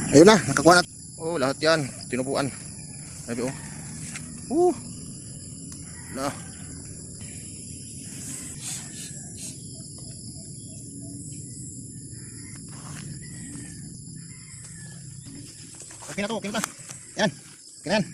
Ayun na, nakakuha na. Oh, lahat yan. Tinupuan. Sabi oh. Na. Okay na to, okay na. Yan. Okay na yan.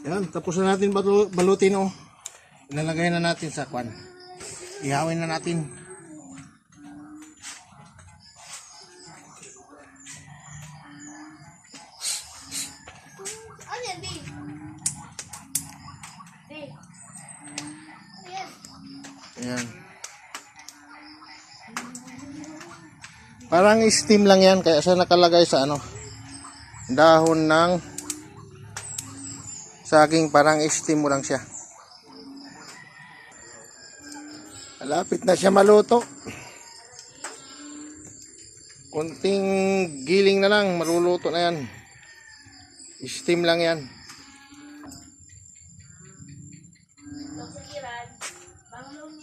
Yan, tapos na natin balutin oh. Ilalagay na natin sa kwan. Ihawin na natin. Ano yan, Dave? Dave? Ano yan? Ayan. Parang steam lang yan, kaya siya nakalagay sa ano, dahon ng saging, parang steam mo lang siya. Malapit na siya maluto. Kunting giling na lang, maluluto na yan. Steam lang yan. Nakukiran, banglong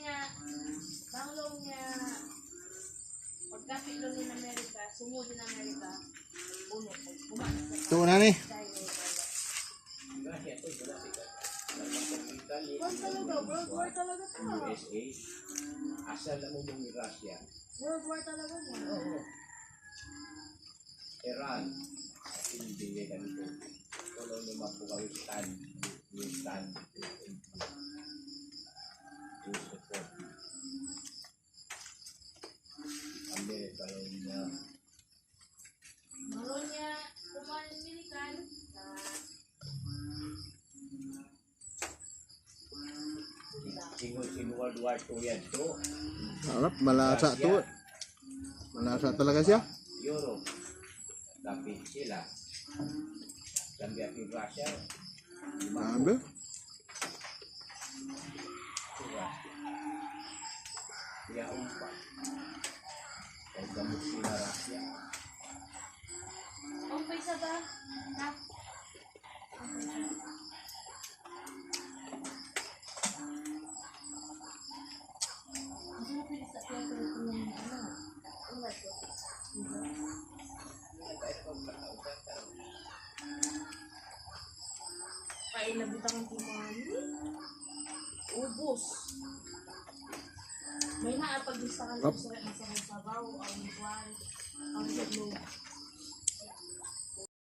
niya, pagkakilo ni Amerika, sunod din Amerika, puno, kumakas na Ito na ni. World talaga, World War talaga to. USA, asal mo yung Russia, World War talaga mo. oo. Iran, hindi yan ganito. Kung naman po kayo stand, yung stand, yung support. Amerika yung Banglong niya, kumain Amerikan, single World War II yan. So, Harap, malasa to. Malasa talaga siya. Europe, tapi sila. Gambia di Russia, Sabi. dia umpat. Dan kamu sila Russia. okay sa ba? Ha? Kain na butang ang timani. Ubus. May naapag-lista ka Up. sa sabaw, ang buwan, ang gulong.